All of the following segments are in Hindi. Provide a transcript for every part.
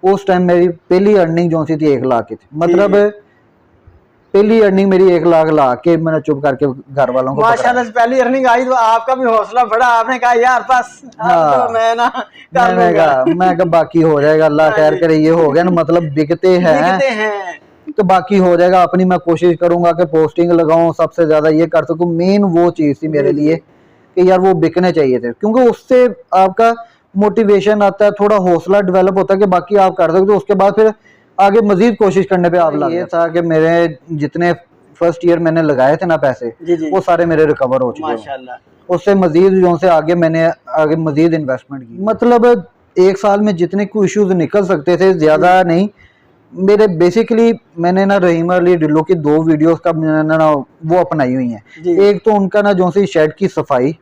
उस टाइम मेरी पहली अर्निंग जो सी थी 1 लाख की थी, मतलब पहली अर्निंग मेरी 1 लाख ला के मैंने चुप करके घर वालों को माशाल्लाह से पहली अर्निंग आई तो आपका भी हौसला बढ़ा, आपने कहा यार बस तो मैं ना कर लूंगा। मैं कहा बाकी हो जाएगा, अल्लाह खैर करे, ये हो गया ना, मतलब बिकते हैं तो बाकी हो जाएगा। अपनी मैं कोशिश करूंगा कि पोस्टिंग लगाऊं, सबसे ज्यादा ये कर सकूं। मेन वो चीज थी मेरे लिए कि यार वो बिकने चाहिए थे, क्योंकि उससे आपका मोटिवेशन आता है, थोड़ा हौसला डेवलप होता है कि बाकी आप कर सकते हो। उसके बाद फिर आगे मजीद कोशिश करने पे आप लग। ये था कि मेरे जितने फर्स्ट ईयर मैंने लगाए थे ना पैसे, वो सारे मेरे रिकवर हो चुके हैं। उससे मजीद जो से आगे मैंने आगे मजीद इन्वेस्टमेंट की। मतलब 1 साल में जितने कोई इश्यूज निकल सकते थे, ज्यादा नहीं। मेरे बेसिकली मैंने ना रहीम अली ढिल्लों की 2 वीडियोस का मैंने ना वो अपनाई हुई हैं। एक तो उनका ना जो सी शेड की सफाई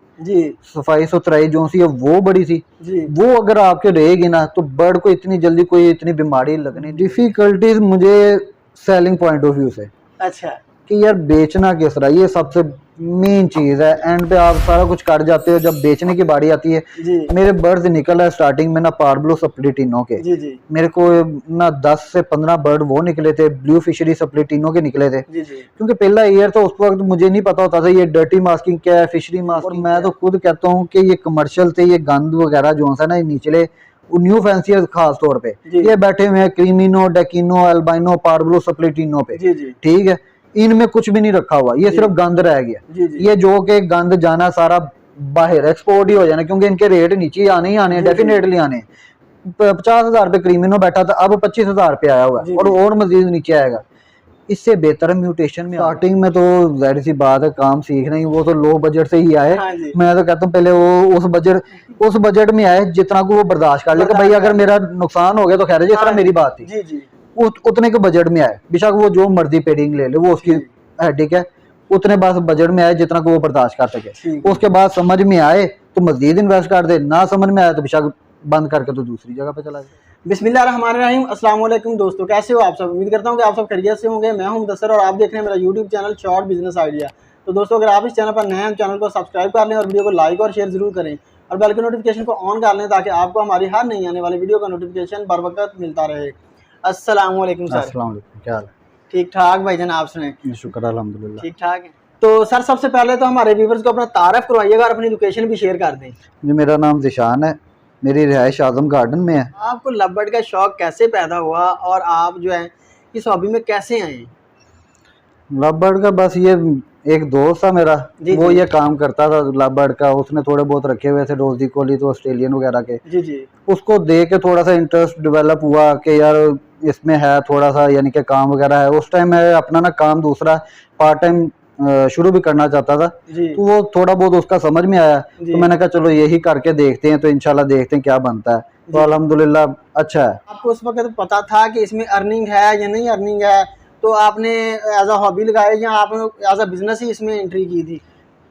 सुथराई जो सी है वो बड़ी सी, वो अगर आपके रहेगी ना तो बर्ड को इतनी जल्दी कोई इतनी बीमारी लगनी। डिफिकल्टीज मुझे सेलिंग पॉइंट ऑफ व्यू से, अच्छा, कि यार बेचना किस तरह, ये सबसे मेन चीज है। एंड पे आप सारा कुछ कर जाते हो, जब बेचने की बारी आती है। मेरे बर्ड्स निकला है स्टार्टिंग में ना पार्बलो सप्लिटिनो के, मेरे को ना 10 से 15 बर्ड वो निकले थे, ब्लू फिशरी सप्लिटिनो के निकले थे। क्योंकि पहला ईयर था, उस वक्त मुझे नहीं पता होता था ये डर्टी मास्किंग क्या है, फिशरी मास्किंग। और मैं तो खुद कहता हूँ कि ये कमर्शियल थे, ये गंद वगैरह जो है ना निचले न्यू फैंसियर खास तौर पे ये बैठे हुए हैं, क्रीमिनो, डेकिनो, एल्बाइनो, पार्बलो सप्लिटिनो पे, ठीक है। इनमें कुछ भी नहीं रखा हुआ, ये सिर्फ गंद रह गया। ये जो के गंद जाना सारा बाहर एक्सपोर्ट ही हो जाना, क्योंकि इनके रेट नीचे आने ही आने, डेफिनेटली आने। 50,000 पे क्रीमिनो बैठा था, अब 25,000 पे आया हुआ है, और मजीद नीचे आएगा। इससे बेहतर म्यूटेशन में स्टार्टिंग में तो जाहिर सी बात है काम सीखना ही, वो तो लो बजट से ही आए। मैं तो कहता हूँ पहले वो उस बजट में आए जितना को वो बर्दाश्त कर ले, भाई अगर मेरा नुकसान हो गया तो खैर है, जिस तरह मेरी बात थी उतने के बजट में आए, बेशक वो जो मर्जी पेडिंग ले ले, वो उसकी हेडेक है। उतने बस बजट में आए जितना को वो बर्दाश्त कर सके। उसके बाद समझ में आए तो मजीद इन्वेस्ट कर दे, ना समझ में आया तो बेशक बंद करके तो दूसरी जगह पे चला जाए। बिस्मिल्लाहिर्रहमानिर्रहीम, अस्सलाम वालेकुम दोस्तों, कैसे हो आप सब? उम्मीद करता हूँ कि आप सब खैरियत से होंगे। मैं हूं मुदस्सर और आप देख रहे हैं मेरा YouTube channel short business idea. तो दोस्तों अगर आप इस चैनल पर नए हैं, चैनल को सब्सक्राइब कर लें और वीडियो को लाइक और शेयर जरूर करें, और बेल के नोटिफिकेशन को ऑन कर लें ताकि आपको हमारी हर नई आने वाली वीडियो का नोटिफिकेशन बर वक्त मिलता रहे। अस्सलाम वालेकुम सर। अस्सलाम वालेकुम, क्या हाल है? ठीक ठाक भाईजान, आप सुनाएं? शुक्र अल्हम्दुलिल्लाह ठीक ठाक है। तो सर सबसे पहले तो हमारे व्यूअर्स को अपना तारफ करवाइएगा और अपनी लोकेशन भी शेयर कर दें। जी मेरा नाम ज़िशान है, मेरी रिहाइश आजम गार्डन में है। आपको लव बर्ड का शौक कैसे पैदा हुआ और आप जो है इस हॉबी में कैसे आए? लव बर्ड का बस ये एक दोस्त था मेरा, वो ये काम करता था लव बर्ड का, उसने थोड़े बहुत रखे हुए थे रोजी कोली तो ऑस्ट्रेलियन वगैरह के। उसको देख के थोड़ा सा इंटरेस्ट डेवलप हुआ कि यार इसमें है थोड़ा सा, यानी कि काम वगैरह है। उस टाइम मैं अपना ना काम दूसरा पार्ट टाइम शुरू भी करना चाहता था, तो वो थोड़ा बहुत उसका समझ में आया, तो मैंने कहा चलो यही करके देखते हैं, तो इंशाल्लाह देखते हैं क्या बनता है। तो अल्हम्दुलिल्लाह अच्छा है। आपको उस वक्त पता था कि इसमें अर्निंग है या नहीं अर्निंग है, तो आपने एज अ हॉबी लगाया या आपने एज अ बिजनेस ही इसमें एंट्री की थी?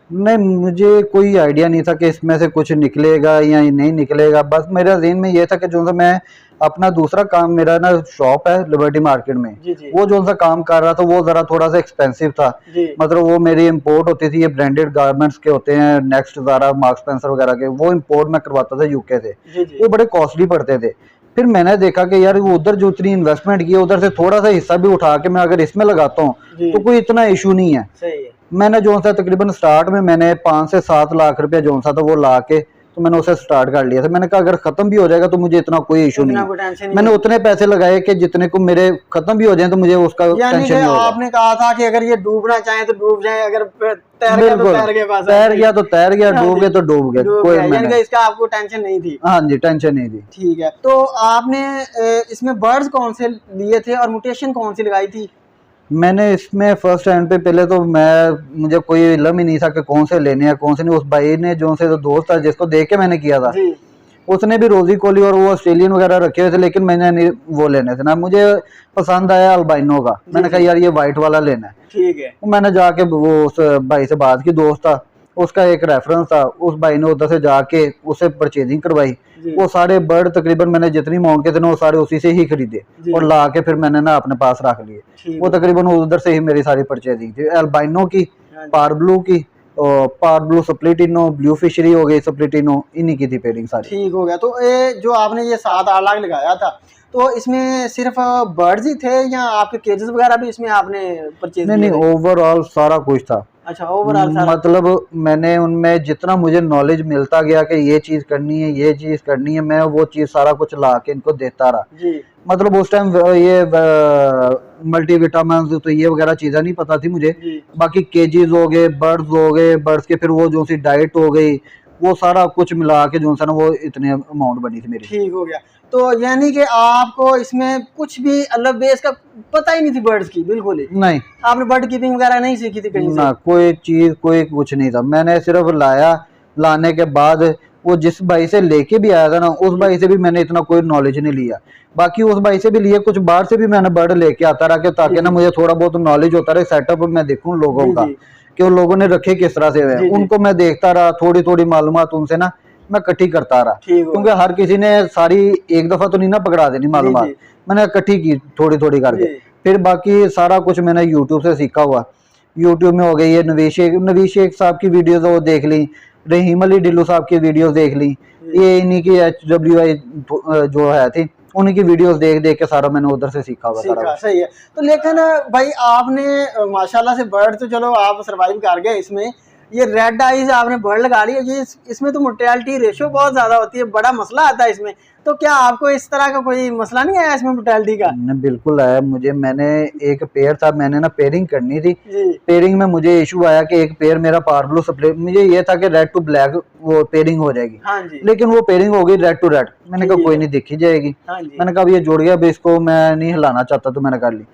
नहीं, मुझे कोई आइडिया नहीं था कि इसमें से कुछ निकलेगा या नहीं निकलेगा। बस मेरा ज़हन में ये था कि जो सा मैं अपना दूसरा काम, मेरा ना शॉप है लिबर्टी मार्केट में, वो जो सा काम कर रहा था वो ज़रा थोड़ा सा एक्सपेंसिव था। मतलब वो मेरी इंपोर्ट होती थी, ये ब्रांडेड गारमेंट्स के होते हैं, नेक्स्ट, ज़ारा, मार्क्स स्पेंसर वगैरह के, वो इंपोर्ट मैं करवाता था यूके से। वो बड़े कॉस्टली पड़ते थे। फिर मैंने देखा कि यार वो उधर जो इतनी इन्वेस्टमेंट की है, उधर से थोड़ा सा हिस्सा भी उठा के मैं अगर इसमें लगाता हूँ तो कोई इतना इशू नहीं है। मैंने जो सा तकरीबन स्टार्ट में मैंने 5 से 7 लाख रुपया जो सा था वो ला के तो मैंने उसे स्टार्ट कर लिया था। मैंने कहा अगर खत्म भी हो जाएगा तो मुझे इतना कोई इशू नहीं है। मैंने उतने पैसे लगाए कि जितने को मेरे खत्म भी हो जाए तो मुझे उसका टेंशन नहीं होगा। आपने कहा था कि अगर ये डूबना चाहे तो डूब जाए, अगर तैर गया तो तैर गया, डूब गए तो डूब गए, कोई इसका आपको टेंशन नहीं थी? हाँ जी, टेंशन नहीं थी। ठीक है। तो आपने इसमें बर्ड्स कौन से लिए थे और म्यूटेशन कौन सी लगाई थी? मैंने इसमें फर्स्ट हैंड पे पहले तो मुझे कोई इल्म ही नहीं था कि कौन से लेने हैं कौन से नहीं। उस भाई ने जो से तो दोस्त था जिसको देख के मैंने किया था, उसने भी रोजी कोली और वो ऑस्ट्रेलियन वगैरह रखे हुए थे, लेकिन मैंने नहीं वो लेने थे ना। मुझे पसंद आया अल्बाइनो का, मैंने कहा यार ये वाइट वाला लेना है। ठीक है। मैंने जाके वो उस भाई से बात की, दोस्त था उसका एक रेफरेंस था, उस भाई ने उधर से जाके उसे परचेजिंग करवाई। वो सारे बर्ड तकरीबन मैंने जितनी अमाउंट के थे ना वो सारे उसी से ही खरीदे और ला के फिर मैंने ना अपने पास रख लिए। वो तकरीबन उधर से ही मेरी सारी परचेजिंग थी, एल्बाइनो की, पार्ब्लू की, और पार्ब्लू सप्लिटिनो, ब्लू फिशरी हो गई सप्लिटिनो, इन्हीं की थी पेडिंग सारी। ठीक हो गया। तो ये जो आपने ये 7-8 लाख लगाया था, तो इसमें सिर्फ बर्ड्स ही थे या आपके केजेस वगैरह भी इसमें आपने परचेज? नहीं, ओवरऑल सारा कुछ था। अच्छा, ओवरऑल सारा। मतलब मैंने उनमें जितना मुझे नॉलेज मिलता गया कि ये चीज करनी है, ये चीज करनी है, मैं वो चीज सारा कुछ ला के इनको देता रहा जी। मतलब उस टाइम ये मल्टीविटामिन तो ये वगैरह चीजें नहीं पता थी मुझे। बाकी केजीज हो गए, बर्ड्स के फिर वो जो सी डाइट हो गई, वो सारा कुछ मिला के जो सा ना वो इतने अमाउंट बनी थी मेरी। ठीक हो गया। तो यानी कि आपको इसमें कुछ भी अल्लाह बेस का पता ही नहीं थी बर्ड्स की? बिल्कुल ही नहीं। आपने बर्ड कीपिंग वगैरह नहीं सीखी थी कहीं ना, कोई चीज कोई कुछ नहीं था। मैंने सिर्फ लाया, लाने के बाद वो जिस भाई से लेके भी आया था ना, उस भाई से भी मैंने इतना कोई नॉलेज नहीं लिया। बाकी उस भाई से भी लिए, कुछ बाहर से भी मैंने बर्ड लेके आता रहा ताकि ना मुझे थोड़ा बहुत नॉलेज होता रहे, सेटअप मैं देखूं लोगों का कि वो लोगों ने रखे किस तरह से हुए, उनको मैं देखता रहा, थोड़ी थोड़ी मालूमात उनसे ना मैं इकट्ठी करता रहा। क्योंकि हर किसी ने सारी एक दफा तो नहीं ना पकड़ा देनी मालूमात, मैंने इकट्ठी की थोड़ी थोड़ी करके। फिर बाकी सारा कुछ मैंने यूट्यूब से सीखा हुआ। यूट्यूब में हो गई ये नवीश शेख साहब की वीडियोस वो देख ली, रहीम अली ढिल्लो साहब की वीडियोस देख ली, ये इन्हीं की HWI जो है थी उन्हीं की वीडियोस देख देख के सारा मैंने उधर से सीखा हुआ सारा। सही है। तो लेकिन भाई आपने माशाल्लाह से बर्ड तो चलो आप सरवाइव कर गए, इसमें ये रेड आइज आपने बर्ड लगा ली है, ये इसमें तो मोर्टेलिटी रेशियो बहुत ज्यादा होती है, बड़ा मसला आता है इसमें। तो क्या आपको इस तरह का कोई मसला नहीं आया इसमें मोर्टेलिटी का? बिल्कुल आया मुझे। मैंने एक पेयर था, मैंने ना पेयरिंग करनी थी। पेयरिंग में मुझे इशू आया कि एक पेयर मेरा पार्बलो सप्ले, मुझे ये था कि रेड टू ब्लैक वो पेयरिंग हो जाएगी। हाँ जी। लेकिन वो पेयरिंग हो गई रेड टू रेड। मैंने कहा कोई नहीं, देखी जाएगी। हाँ जी। मैंने कहा ये जुड़ गया, अब इसको मैं नहीं हिलाना चाहता, तो मैंने कर ली।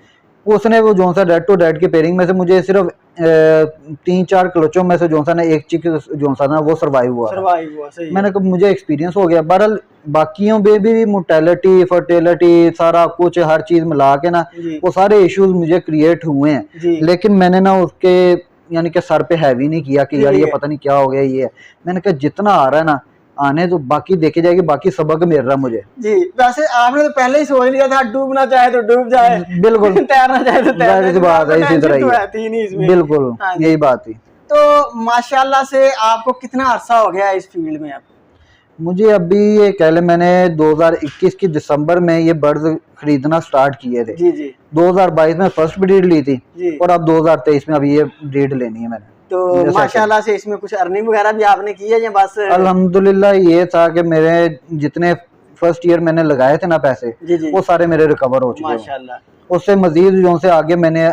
उसने वो जो सा रेड टू रेड की पेयरिंग में से मुझे सिर्फ 3-4 क्लोचों में से जो सा ना एक चिक जो सा ना वो सरवाइव हुआ। सही मैंने कहा मुझे एक्सपीरियंस हो गया। बहरहाल बाकियों में भी मोर्टेलिटी, फर्टिलिटी सारा कुछ हर चीज मिला के ना वो सारे इश्यूज मुझे क्रिएट हुए हैं। लेकिन मैंने ना उसके यानी कि सर पे हैवी नहीं किया कि यार ये पता नहीं क्या हो गया ये है। मैंने कहा जितना आ रहा है ना आने तो, बाकी देखी जाएगी, बाकी सबक मिल रहा मुझे। जी। वैसे आपने तो पहले ही सोच लिया था डूबना चाहे तो डूब जाए, बिल्कुल तैरना चाहे तो तैर जाए, बात है, इसी तरह ही बिल्कुल यही बात थी। तो माशाल्लाह से आपको कितना अरसा हो गया इस फील्ड में? अब मुझे अभी ये कह ले, मैंने 2021 की दिसंबर में ये बर्ड्स खरीदना स्टार्ट किए थे। जी जी। 2022 में फर्स्ट ब्रीड ली थी और अब 2023 में अभी ये ब्रीड लेनी है मैंने। तो माशाल्लाह से इसमें कुछ अर्निंग वगैरह भी आपने की है या बस? अल्हम्दुलिल्लाह ये था कि मेरे जितने फर्स्ट ईयर मैंने लगाए थे ना पैसे, वो सारे मेरे रिकवर हो चुके हैं माशाल्लाह। उससे मजीद जो से आगे मैंने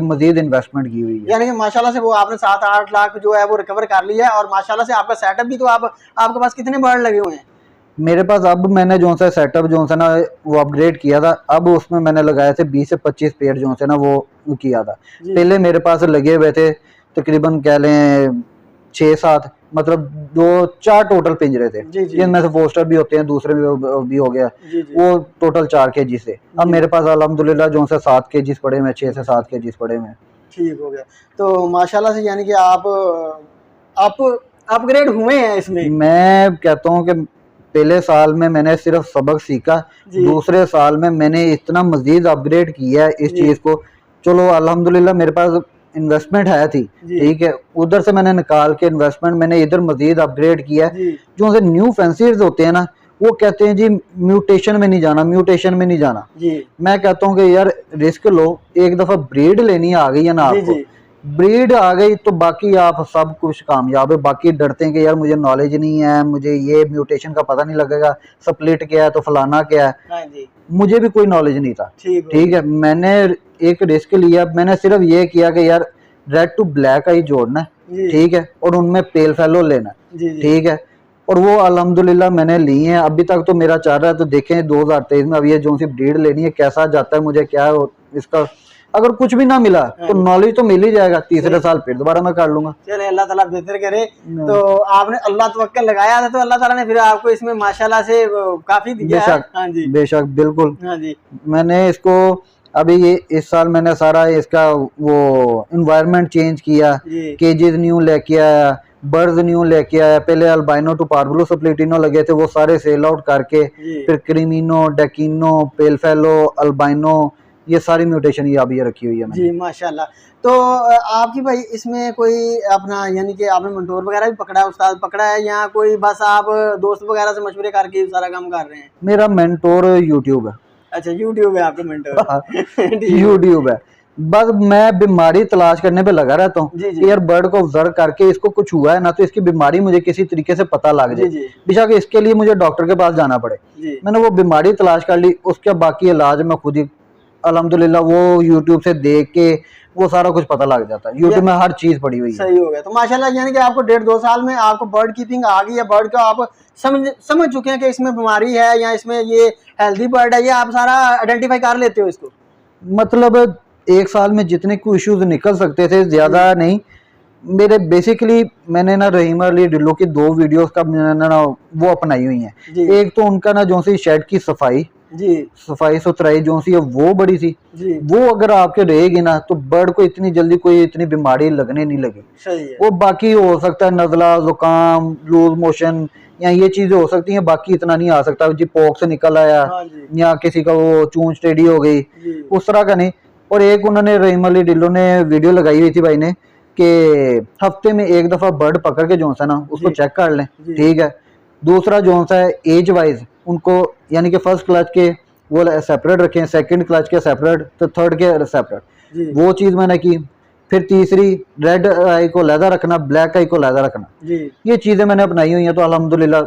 मजीद इन्वेस्टमेंट की हुई है। यानी कि माशाल्लाह से वो आपने 7-8 लाख जो है वो रिकवर कर लिया है। और माशाल्लाह से आपका सेटअप भी, तो आपके पास कितने बर्ड लगे हुए हैं? मेरे पास अब मैंने जो सा सेटअप जो सा ना वो अपग्रेड किया था, अब उसमें मैंने लगाए थे 20 से 25 पेड़ जो से ना वो किया था। पहले मेरे पास लगे हुए थे तकरीबन कह लें 6-7, मतलब 2-4 टोटल पिंजरे थे, जिनमें से पोस्टर भी होते हैं, दूसरे भी हो गया, वो टोटल 4 केजी से। अब मेरे पास अल्हम्दुलिल्लाह जो से 7 केजी पड़े हुए, 6 से 7 केजी पड़े हुए। ठीक हो गया। तो माशाल्लाह से यानी कि आप अपग्रेड हुए हैं इसमें। मैं कहता हूँ कि पहले साल में मैंने सिर्फ सबक सीखा, दूसरे साल में मैंने इतना मजीद अपग्रेड किया है इस चीज को। चलो अल्हम्दुलिल्लाह मेरे पास इन्वेस्टमेंट है थी, ठीक है, उधर से मैंने निकाल के इन्वेस्टमेंट मैंने इधर मजीद अपग्रेड किया। जो से न्यू फैंसीज होते हैं ना, वो कहते हैं जी म्यूटेशन में नहीं जाना, म्यूटेशन में नहीं जाना। मैं कहता हूँ कि यार रिस्क लो, एक दफा ब्रीड लेनी आ गई है ना, आपको ब्रीड आ गई तो बाकी आप सब कुछ कामयाब है। बाकी डरते हैं कि यार मुझे नॉलेज नहीं है, मुझे ये म्यूटेशन का पता नहीं लगेगा, स्प्लिट क्या है तो फलाना क्या है। मुझे भी कोई नॉलेज नहीं था, ठीक है। मैंने एक रिस्क लिया, मैंने सिर्फ ये किया कि यार रेड टू ब्लैक आई जोड़ना है, ठीक है, और उनमें पेल फेलो लेना, ठीक है। और वो अल्हम्दुलिल्लाह मैंने ली हैं, अभी तक तो मेरा चल रहा है। तो देखें 2023 में अब ये जो सी ब्रीड लेनी है कैसा जाता है, मुझे क्या है इसका। अगर कुछ भी ना मिला तो नॉलेज तो मिल ही जाएगा, तीसरे साल फिर दोबारा मैं कर लूंगा। चले अल्लाह ताला बेहतर करे। तो आपने अल्लाह तवक्कल लगाया था तो अल्लाह ताला ने फिर आपको इसमें माशाल्लाह से काफी दिया है। हाँ जी, बेशक बिल्कुल। हाँ जी। मैंने इसको अभी ये इस साल मैंने सारा इसका वो एनवायरनमेंट चेंज किया, केजेस न्यू लेके आया, बर्ड्स न्यू लेके आया। पहले अल्बाइनो टू पार्बलो स्प्लिटिनो लगे थे, वो सारे सेल आउट करके फिर क्रीमिनो, डेकिनो, पेलफेलो, अल्बाइनो, ये सारी म्यूटेशन ये अभी रखी हुई है मैंने। जी माशाल्लाह। तो आपकी भाई इसमें कोई अपना यानी कि आपने मंटोर वगैरह भी पकड़ा है, उस्ताद पकड़ा है, या कोई बस आप दोस्त वगैरह से मशवरे करके सारा काम कर रहे हैं? मेरा मेंटोर यूट्यूब है। अच्छा यूट्यूब है आपका मेंटर? यूट्यूब है। बस मैं बीमारी तलाश करने पे लगा रहता हूँ जी जी कि यार बर्ड को ऑब्जर्व करके इसको कुछ हुआ है ना, तो इसकी बीमारी मुझे किसी तरीके से पता लग जी जाए, जी बेशक इसके लिए मुझे डॉक्टर के पास जाना पड़े। जी मैंने वो बीमारी तलाश कर ली, उसके बाकी इलाज मैं खुद ही अल्हम्दुलिल्लाह वो यूट्यूब से देख के वो सारा कुछ पता लग जाता है। यूट्यूब में हर चीज पड़ी हुई है। सही हो गया। तो माशाल्लाह यानी कि आपको 1.5-2 साल में आपको बर्ड कीपिंग आ गई है, बर्ड का आप समझ चुके हैं कि इसमें बीमारी है या इसमें ये हेल्दी बर्ड है, ये आप सारा आइडेंटिफाई कर लेते हो इसको। मतलब एक साल में जितने कुछ इश्यूज निकल सकते थे, ज्यादा नहीं। मेरे बेसिकली मैंने ना रहीम अली ढिल्लों की 2 वीडियोस का मैंने ना वो अपनाई हुई हैं। जी एक तो उनका ना जो सी शेड की सफाई जी सफाई सुथराई जो सी है वो बड़ी सी, जी वो अगर आपके रहेगी ना तो बर्ड को इतनी जल्दी कोई इतनी बीमारी लगने नहीं लगी। सही है। वो बाकी हो सकता है नजला, जुकाम, लूज मोशन या ये चीजें हो सकती हैं, बाकी इतना नहीं आ सकता जी पॉक्स निकल आया हाँ जी या किसी का वो चूंच टेढ़ी हो गई, जी उस तरह का नहीं। और एक उन्होंने रहीम अली ढिल्लों ने वीडियो लगाई हुई थी भाई ने कि हफ्ते में एक दफा बर्ड पकड़ के जो सा ना उसको जी चेक कर लें, जी ठीक है। दूसरा जो सा है एज वाइज उनको यानी कि फर्स्ट क्लच के वो सेपरेट रखें, सेकंड क्लच के सेपरेट, तो थर्ड के सेपरेट, जी वो चीज मैंने की। फिर तीसरी रेड आई को लहदा रखना, ब्लैक आई को लहदा रखना, जी। ये चीजें मैंने अपनाई हुई हैं तो अल्हम्दुलिल्लाह,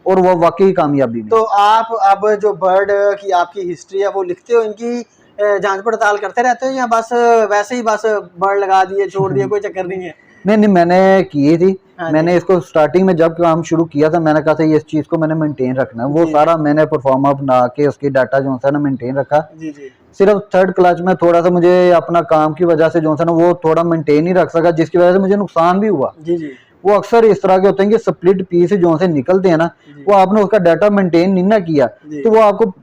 और वो वाकई कामयाबी में। तो आप अब जो बर्ड की आपकी हिस्ट्री है वो लिखते हो, इनकी जांच पड़ताल करते रहते हो या बस वैसे ही बस बर्ड लगा दिए छोड़ दिए, कोई चक्कर नहीं है? नहीं मैंने की थी। हाँ जी। मैंने इसको स्टार्टिंग में जब काम शुरू किया था मैंने कहा था ये इस चीज को मैंने मेंटेन रखना है, वो जी। सारा मैंने परफॉर्मा बना के उसकी डाटा जो था ना मेंटेन रखा। जी जी सिर्फ थर्ड क्लच में थोड़ा सा मुझे अपना काम की वजह से जो था ना वो थोड़ा मेंटेन नहीं रख सका, जिसकी वजह से मुझे नुकसान भी हुआ। जी जी वो अक्सर इस तरह के होते हैं कि स्प्लिट पीस जो से निकलते हैं ना, जी। वो आपने उसका डाटा मेंटेन नहीं ना किया जी। तो वो आपको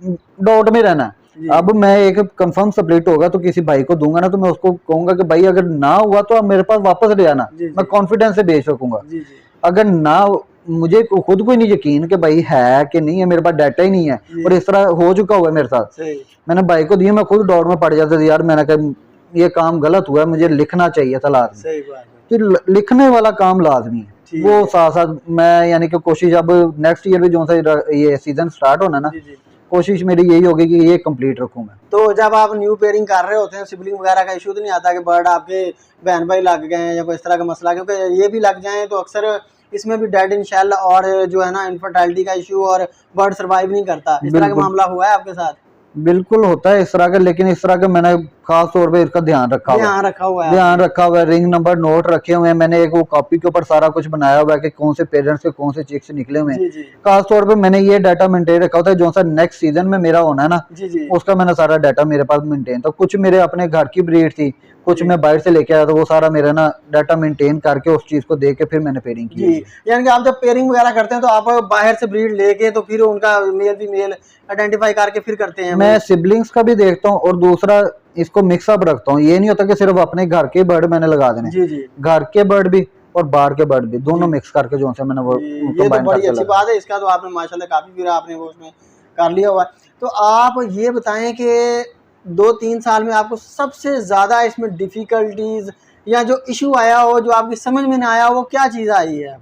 डाउट में रहना है। जी। अब मैं एक कंफर्म स्प्लिट होगा तो किसी भाई को दूंगा ना, तो मैं उसको कहूंगा कि भाई अगर ना हुआ तो आप मेरे पास वापस ले आना, जी, जी। मैं कॉन्फिडेंस से बेच सकूंगा। जी जी अगर ना, मुझे खुद को ही नहीं यकीन कि भाई है कि नहीं है, मेरे पास डाटा ही नहीं है, जी। और इस तरह हो चुका हुआ है मेरे साथ। सही मैंने भाई को दिया, मैं खुद डाउट में पड़ जाता था यार, मैंने कहा ये काम गलत हुआ है, मुझे लिखना चाहिए था लाजमी। सही बात है। तो लिखने वाला काम लाजमी है। ठीक वो है। साथ साथ मैं यानी कि कोशिश, अब नेक्स्ट ईयर भी जो सा ये सीजन स्टार्ट होना ना, जी जी। कोशिश मेरी यही होगी कि ये कंप्लीट रखूं मैं। तो जब आप न्यू पेयरिंग कर रहे होते हैं, सिबलिंग वगैरह का इशू तो नहीं आता कि बर्ड आपके बहन भाई लग गए हैं या कोई इस तरह का मसला? क्योंकि ये भी लग जाए तो अक्सर इसमें भी डेड इन शेल और जो है ना इनफर्टिलिटी का इशू, और बर्ड सर्वाइव नहीं करता, इस तरह का बिल्कुल। मामला हुआ है आपके साथ? बिल्कुल होता है इस तरह का, लेकिन इस तरह का मैंने खास तौर पे इसका ध्यान रखा हुआ है। ध्यान रखा हुआ है ध्यान रखा हुआ है, रिंग नंबर नोट रखे हुए हैं मैंने, एक वो कॉपी के ऊपर सारा कुछ बनाया हुआ है कि कौन से पेरेंट्स के कौन से चिक्स निकले हुए हैं। जी जी खास तौर पे मैंने ये डाटा मेंटेन रखा होता है, जो सा नेक्स्ट सीजन में मेरा होना है ना, जी जी उसका मैंने सारा डाटा मेरे पास मेंटेन था। कुछ मेरे अपने घर की ब्रीड थी, कुछ जी। मैं बाहर से लेके आया था, वो सारा मेरा ना डाटा मेंटेन करके उस चीज को देख के फिर मैंने पेयरिंग की। जी। यानी कि आप जब पेयरिंग वगैरह करते हैं तो आप बाहर से ब्रीड लेके तो फिर उनका मेल फीमेल आइडेंटिफाई करके फिर करते हैं? मैं सिबलिंग्स का भी देखता हूँ और दूसरा इसको मिक्सअप रखता हूँ। ये नहीं होता कि सिर्फ अपने घर के बर्ड मैंने लगा देने, जी जी घर के बर्ड भी और बाहर के बर्ड भी, दोनों जी। मिक्स करके जो से मैंने वो ये तो कंबाइन बड़ी करके अच्छी लगा। बात है इसका, तो आपने माशाल्लाह काफी फिर आपने वो उसमें कर लिया हुआ है। तो आप ये बताएं कि 2-3 साल में आपको सबसे ज्यादा इसमें डिफिकल्टीज या जो इशू आया हो, जो आपकी समझ में ना आया हो, वो क्या चीज आई है?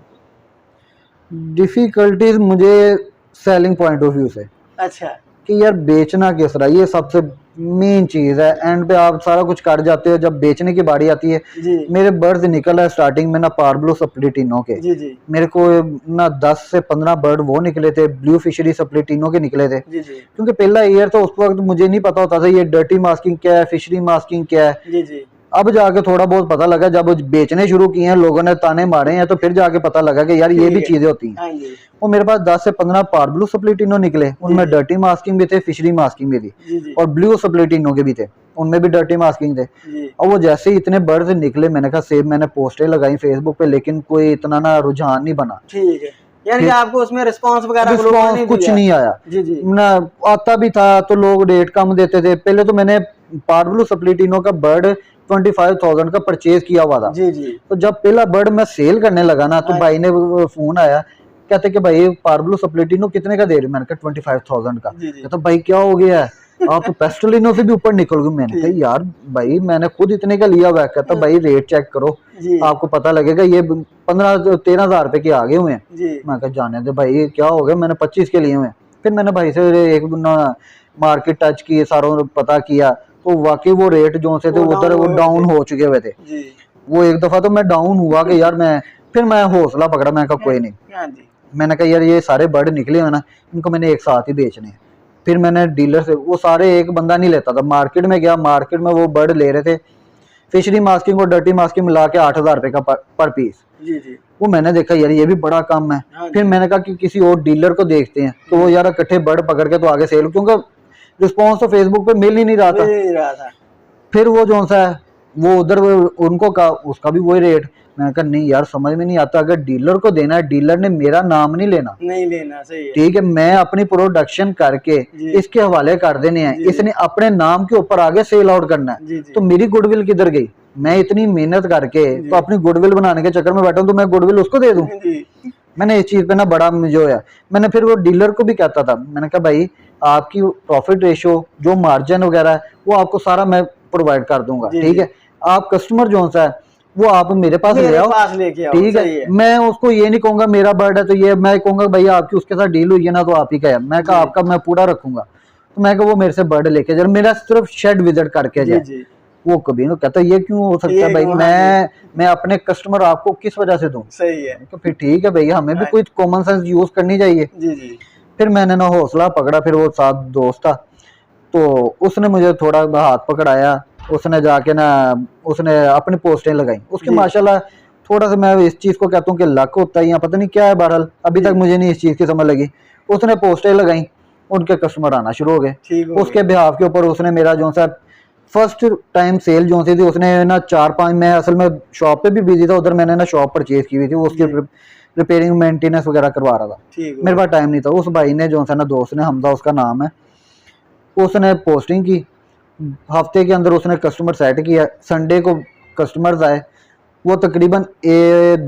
डिफिकल्टीज मुझे सेलिंग पॉइंट ऑफ व्यू से अच्छा कि यार बेचना किस तरह, ये सबसे मेन चीज है। एंड पे आप सारा कुछ कर जाते हो, जब बेचने की बारी आती है। जी मेरे बर्ड्स निकल है स्टार्टिंग में ना पार्बलो सप्लिटिनो के, जी जी मेरे को ना 10 से 15 बर्ड वो निकले थे, ब्लू फिशरी सप्लिटिनो के निकले थे। जी जी क्योंकि पहला ईयर था, उस वक्त मुझे नहीं पता होता था ये डर्टी मास्किंग क्या है, फिशरी मास्किंग क्या है। जी जी अब जाके थोड़ा बहुत पता लगा, जब बेचने शुरू किए हैं, लोगों ने ताने मारे हैं, तो फिर जाके पता लगा कि यार ये भी ठीक है। चीजें होती हैं। हाँ जी वो मेरे पास 10 से 15 पार्बलो सप्लिटिनो निकले, उनमें जी। डर्टी मास्किंग भी थे, फिशरी मास्किंग भी थी, जी जी और ब्लू सप्लिटिनो के भी थे, उनमें भी डर्टी मास्किंग थे। जी और वो जैसे ही इतने बर्ड्स निकले, मैंने कहा सेब, मैंने पोस्टें लगाई फेसबुक पे, लेकिन कोई इतना ना रुझान नहीं बना, ठीक है। यानी कि आपको उसमें रिस्पांस वगैरह लोगों ने रिस्पॉन्स कुछ दिया? नहीं आया जी जी ना। आता भी था तो लोग रेट कम देते थे। पहले तो मैंने पार्बलो सप्लिटिनो का बर्ड 25,000 का परचेज किया हुआ था। जी जी तो जब पहला बर्ड मैं सेल करने लगा ना, तो हाँ। भाई ने फोन आया, कहते कि भाई पार्बलो सप्लिटिनो कितने का दे रहे हो? मैंने कहा 25,000 का। जी जी कहता भाई क्या हो गया है, आप तो पेस्टलिनो से भी ऊपर निकल गए। मैंने कहा यार भाई मैंने खुद इतने का लिया हुआ है। कहता भाई रेट चेक करो, जी आपको पता लगेगा, ये 15-13 हजार रुपए के आगे हुए हैं। जी मैं कहा जाने दे भाई क्या हो गया, मैंने 25 के लिए हुए हैं। फिर मैंने भाई से एक मार्केट टच की, सारों ने पता किया, तो वाकई वो रेट जो से थे उधर वो डाउन हो चुके हुए थे जी। वो एक दफा तो मैं डाउन हुआ कि यार फिर मैं हौसला पकड़ा, मैं कहा कोई नहीं, हाँ जी। मैंने कहा यार ये सारे बर्ड निकले हुए ना, इनको मैंने एक साथ ही बेचने हैं। फिर मैंने डीलर से, वो सारे एक बंदा नहीं लेता था, मार्केट में गया, मार्केट में वो बर्ड ले रहे थे फिशरी मास्किंग और डर्टी मास्किंग मिला के 8,000 रुपए का पर पीस। जी जी। वो मैंने देखा यार ये भी बड़ा कम है। हाँ फिर मैंने कहा कि किसी और डीलर को देखते हैं, तो वो यार इकट्ठे बर्ड पकड़ के तो आगे सेल, क्योंकि रिस्पॉन्स तो फेसबुक पे मिल ही नहीं रहा था। फिर वो जो सा है वो उधर उनको कहा, उसका भी वही रेट। मैंने कहा नहीं यार समझ में नहीं आता, अगर डीलर को देना है, डीलर ने मेरा नाम नहीं लेना, सही है। ठीक है, मैं अपनी प्रोडक्शन करके इसके हवाले कर देने हैं, इसने अपने नाम के ऊपर आगे सेल आउट करना है, तो मेरी गुडविल किधर गई? मैं इतनी मेहनत करके तो अपनी गुडविल बनाने के चक्कर में बैठा हूं, तो मैं गुडविल उसको दे दूं? मैंने इस चीज पे ना बड़ा जो है, मैंने फिर वो डीलर को भी कहता था, मैंने कहा भाई आपकी प्रॉफिट रेशियो जो मार्जिन वगैरह है वो आपको सारा मैं प्रोवाइड कर दूंगा, ठीक है, आप कस्टमर जो सा है वो आप मेरे पास ले आओ, ठीक है, मैं उसको ये नहीं कहूंगा मेरा बर्ड है तो ये, मैं कहूंगा भैया आपकी उसके साथ डील हुई है ना तो आप ही का है, मैं कहा आपका मैं पूरा रखूंगा, तो मैं कहा वो मेरे से बर्ड लेके जाए, मेरा सिर्फ शेड विजिट करके जाए। वो कभी नहीं कहता ये क्यों हो सकता है भाई, मैं अपने कस्टमर आपको किस वजह से दूं? सही है, तो फिर ठीक है भैया, हमें भी कोई कॉमन सेंस यूज करनी चाहिए। जी जी। फिर मैंने ना हौसला पकड़ा, फिर वो साथ दोस्त था तो उसने मुझे थोड़ा हाथ पकड़ाया, उसने जाके ना उसने अपनी पोस्टें लगाई, उसके माशाल्लाह थोड़ा सा, मैं इस चीज को कहता हूँ कि लक होता है या पता नहीं क्या है, बहरहाल अभी तक मुझे नहीं इस चीज की समझ लगी। उसने पोस्टें लगाई, उनके कस्टमर आना शुरू हो गए, उसके बिहाफ के ऊपर उसने मेरा जो सा फर्स्ट टाइम सेल जो सी थी उसने ना 4-5, मैं असल में शॉप पे भी बिजी था उधर, मैंने ना शॉप परचेज की हुई थी, उसकी रिपेयरिंग मेंटेनेंस वगैरह करवा रहा था, मेरे पास टाइम नहीं था। उस भाई ने जो सा ना, दोस्त ने, हमजा उसका नाम है, उसने पोस्टिंग की, हफ्ते के अंदर उसने कस्टमर सेट किया, संडे को कस्टमर्स आए, वो तकरीबन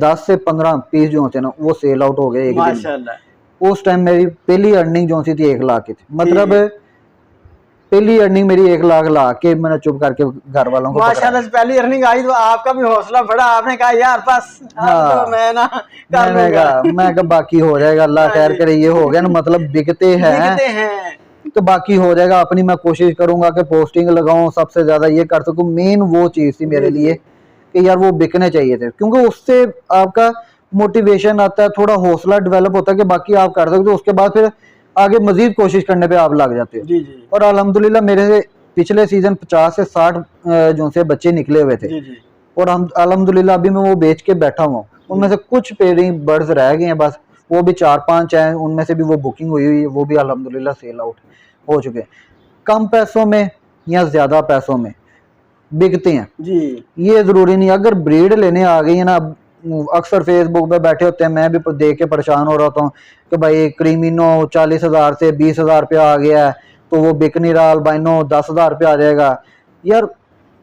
10 से 15 पीस जो थे ना वो सेल आउट हो गए एक दिन। उस टाइम मेरी पहली अर्निंग जो सी थी 1 लाख की थी, मतलब पहली अर्निंग मेरी 1 लाख ला के मैंने चुप करके घर वालों को माशाल्लाह से पहली अर्निंग आई तो आपका भी हौसला बढ़ा, आपने कहा यार बस तो मैं कहा बाकी हो जाएगा, अल्लाह खैर करे, ये हो गया ना, मतलब बिकते हैं तो बाकी हो जाएगा। अपनी मैं कोशिश करूंगा कि पोस्टिंग लगाऊं, सबसे ज्यादा ये कर सकूं, मेन वो चीज थी मेरे लिए कि यार वो बिकने चाहिए थे, क्योंकि उससे आपका मोटिवेशन आता है, थोड़ा हौसला डेवलप होता है कि बाकी आप कर सकते हो, उसके बाद फिर आगे मजीद कोशिश करने पे आप लग जाते हो। और अल्हम्दुलिल्लाह मेरे पिछले सीजन 50 से 60 जो से बच्चे निकले हुए थे, और हम अल्हम्दुलिल्लाह अभी मैं वो बेच के बैठा हुआ, उनमें से कुछ पेयरिंग बर्ड्स रह गए हैं बस, वो भी 4-5 हैं, उनमें से भी वो बुकिंग हुई हुई है, वो भी अल्हम्दुलिल्लाह सेल आउट हो चुके हैं। कम पैसों में या ज्यादा पैसों में बिकते हैं जी, ये जरूरी नहीं। अगर ब्रीड लेने आ गई है ना, अक्सर फेसबुक पे बैठे होते हैं, मैं भी देख के परेशान हो रहा हूँ कि भाई क्रीमिनो 40,000 से 20,000 रुपया आ गया है, तो वो बिक नहीं रहा, अल्बाइनो 10,000 रुपया आ जाएगा। यार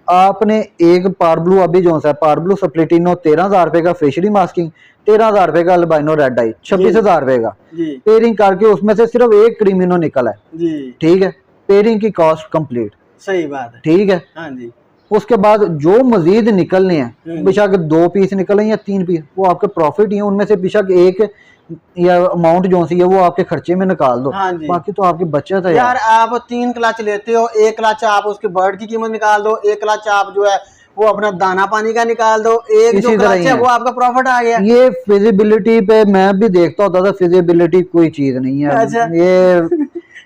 आपने एक पारब्लू, अभी जो सा पारब्लू स्प्लिटिनो 13,000 रुपए का, फिशरी मास्किंग 13,000 रुपए का, अल्बाइनो रेड आई 26,000 रुपए का, पेयरिंग करके उसमें से सिर्फ एक क्रीमिनो निकला है, ठीक है, पेयरिंग की कॉस्ट कंप्लीट, सही बात है, ठीक है। हाँ जी। उसके बाद जो मजीद निकलने हैं, बेशक 2 पीस निकले या 3 पीस, वो आपके प्रॉफिट ही है, उनमें से बेशक एक या अमाउंट जो सी है वो आपके खर्चे में निकाल दो, हाँ बाकी तो आपकी बचत है। यार आप 3 क्लच लेते हो, 1 क्लच आप उसके बर्ड की कीमत निकाल दो, 1 क्लच आप जो है वो अपना दाना पानी का निकाल दो, एक जो क्लच है वो आपका प्रॉफिट आ गया। ये फिजिबिलिटी पे मैं भी देखता होता था, फिजिबिलिटी कोई चीज नहीं है। अच्छा।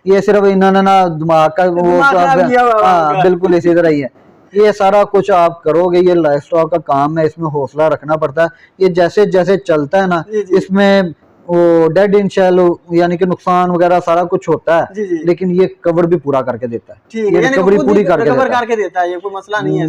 ये सिर्फ इन्होंने ना दिमाग का वो, हाँ बिल्कुल इसी तरह ही है। ये सारा कुछ आप करोगे, ये लाइफ स्टॉक का काम है, इसमें हौसला रखना पड़ता है। ये जैसे जैसे चलता है ना, इसमें वो डेड इन शेल यानी कि नुकसान वगैरह सारा कुछ होता है, लेकिन ये कवर भी पूरा करके देता है, ये रिकवरी पूरी करके देता है, ये कोई मसला नहीं है।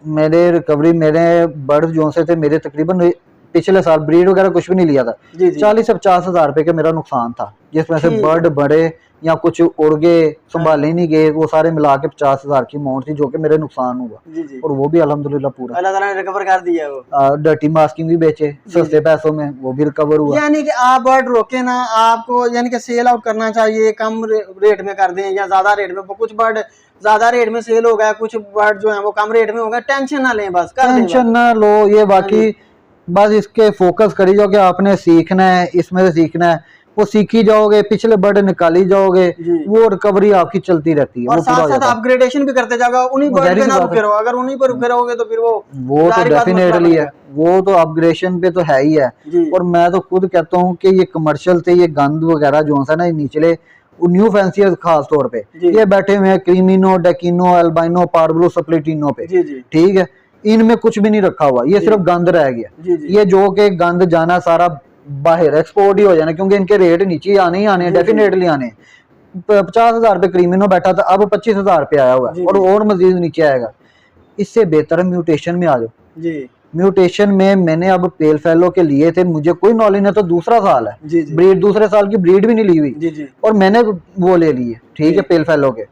मेरे रिकवरी, मेरे बर्ड जो से थे, मेरे तकरीबन पिछले साल ब्रीड वगैरह कुछ भी नहीं लिया था, 40 से 50,000 रुपए का मेरा नुकसान था, जिसमें से बर्ड बड़े या कुछ उड़ गए, संभाले नहीं गए, वो सारे मिला के 50,000 की अमाउंट थी जो कि मेरे नुकसान हुआ, और वो भी अल्हम्दुलिल्लाह पूरा अल्लाह ताला ने रिकवर कर दिया। वो डर्टी मास्किंग भी बेचे सस्ते पैसों में, वो भी रिकवर हुआ। यानी कि आप बर्ड रोके ना, आपको यानी कि सेल आउट करना चाहिए, कम रेट में कर दें या ज्यादा रेट में। कुछ बर्ड ज्यादा रेट में सेल हो गया, कुछ बर्ड जो है वो कम रेट में हो गया, टेंशन ना लें, बस टेंशन ना लो, ये बाकी बस इसके फोकस करी जो कि आपने सीखना है, इसमें से सीखना है। वो सीखी जाओगे, पिछले बर्ड निकाली जाओगे, जी। वो रिकवरी आपकी चलती रहती है। और वो पूरा साथ हो साथ जाता है। अपग्रेडेशन भी करते जाओगे, उन्हीं वो बर्ड जाहिर पे सी ना बात रुके है। रहो। अगर उन्हीं पर रुके रहोगे तो फिर वो तो जाहिर बात मसला डेफिनेटली है, बनेगा। वो तो अपग्रेडेशन पे तो है ही है। जी और मैं तो खुद कहता हूँ कि ये कमर्शियल से ये गंद वगैरह जो है ना, ये निचले न्यू फैंसियर खास तौर पे जी ये बैठे हुए हैं क्रीमिनो, डेकिनो, अल्बाइनो, पार्बलो, सप्लिटिनो पे, जी जी ठीक है। इनमें कुछ भी नहीं रखा हुआ, ये जी सिर्फ गंद रह गया। जी जी ये जो कि गंद जाना सारा बाहर एक्सपोर्ट ही हो जाना, क्योंकि इनके रेट नीचे आने ही आने हैं, जी जी डेफिनेटली आने हैं। 50,000 पे क्रीमिनो बैठा था, अब 25,000 पे आया हुआ है, जी और जी और मजीद नीचे आएगा। इससे बेहतर है म्यूटेशन में आ जाओ। जी म्यूटेशन में मैंने अब पेल फेलो के लिए थे, मुझे कोई नॉलेज नहीं, तो दूसरा साल है, जी जी ब्रीड दूसरे साल की ब्रीड भी नहीं ली हुई, जी जी और मैंने वो ले लिए, ठीक जी है, पेल फेलो के।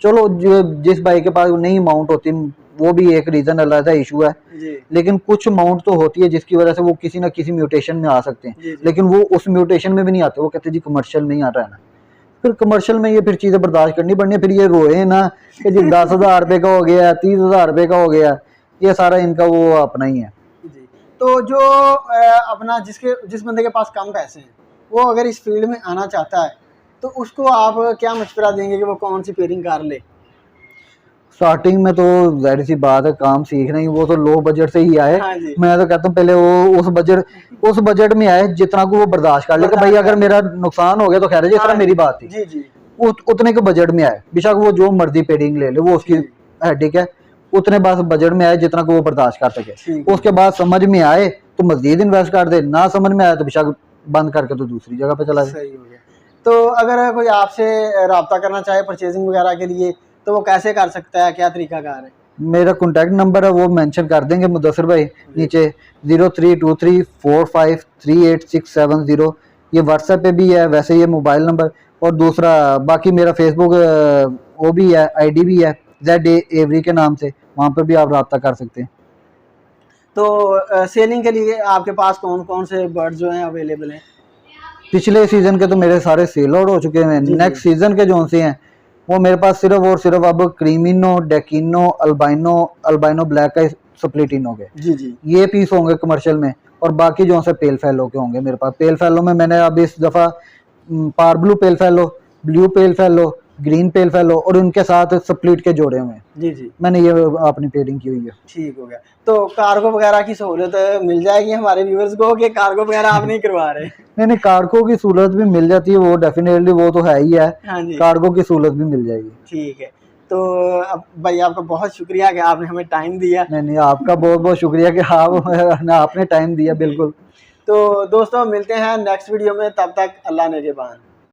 चलो जो जिस भाई के पास नहीं माउंट होती, वो भी एक रीजन अलग है, इशू है। जी लेकिन कुछ माउंट तो होती है जिसकी वजह से वो किसी ना किसी म्यूटेशन में आ सकते हैं, जी जी लेकिन वो उस म्यूटेशन में भी नहीं आते, वो कहते जी कमर्शियल में ही आ रहा है ना। फिर कमर्शियल में ये फिर चीजें बर्दाश्त करनी पड़नी है, फिर ये रोए ना कि जी 10,000 रुपये का हो गया, 30,000 रुपये का हो गया, ये सारा इनका वो अपना ही है। जी। तो जो अपना जिस बंदे के पास कम पैसे हैं, वो अगर इस फील्ड में आना चाहता है, तो उसको आप क्या मशवरा देंगे कि वो कौन सी पेयरिंग कर ले? स्टार्टिंग में तो जाहिर सी बात है, काम सीखना ही, वो तो लो बजट से ही आए। हाँ जी मैं तो कहता हूँ पहले वो उस बजट में आए जितना को वो बर्दाश्त कर ले, कि भाई अगर मेरा नुकसान हो गया तो खैर है, जिस तरह हाँ मेरी बात थी, जी जी उतने के बजट में आए, बेशक वो जो मर्जी पेडिंग ले ले, वो उसकी जी हेडेक है। उतने बस बजट में आए जितना को वो बर्दाश्त कर सके। ठीक है उसके बाद समझ में आए तो मजीद इन्वेस्ट कर दे, ना समझ में आया तो बेशक बंद करके तो दूसरी जगह पे चला जाए। सही हो गया। तो अगर कोई आपसे रब्ता करना चाहे परचेजिंग वगैरह के लिए, तो वो कैसे कर सकता है, क्या तरीकाकार है? मेरा कॉन्टैक्ट नंबर है, वो मेंशन कर देंगे मुदस्सिर भाई नीचे, 0323453867 ये व्हाट्सएप पे भी है, वैसे ये मोबाइल नंबर। और दूसरा बाकी मेरा फेसबुक वो भी है, आईडी भी है जेड एवरी के नाम से, वहाँ पर भी आप रब्ता कर सकते हैं। तो सेलिंग के लिए आपके पास कौन कौन से बर्ड जो हैं अवेलेबल हैं? पिछले सीजन के तो मेरे सारे सेल आउट हो चुके हैं। जी, नेक्स्ट सीजन के जो से हैं वो मेरे पास सिर्फ और सिर्फ अब क्रीमिनो, डेकिनो, अल्बाइनो ब्लैक का स्प्लिटिनो के जी जी ये पीस होंगे कमर्शियल में, और बाकी जो से पेल फेलो के होंगे मेरे पास। पेल फेलो में मैंने अब इस दफा purple pale fellow, blue pale fellow, green pale fellow और उनके साथ स्प्लिट के जोड़े हुए हैं, जी जी मैंने ये अपनी पेयरिंग की हुई है। ठीक हो गया। तो कार्गो वगैरह की सहूलत मिल जाएगी हमारे व्यूअर्स को, कि कार्गो वगैरह आप नहीं करवा रहे? नहीं, कार्गो की सहूलत भी मिल जाती है, वो डेफिनेटली वो तो है ही है, हाँ जी कार्गो की सहूलत भी मिल जाएगी। ठीक है। तो अब भाई आपका बहुत शुक्रिया कि आपने हमें टाइम दिया। नहीं, आपका बहुत बहुत शुक्रिया कि आपने टाइम दिया, बिल्कुल। तो दोस्तों मिलते हैं नेक्स्ट वीडियो में, तब तक अल्लाह ने के बाद।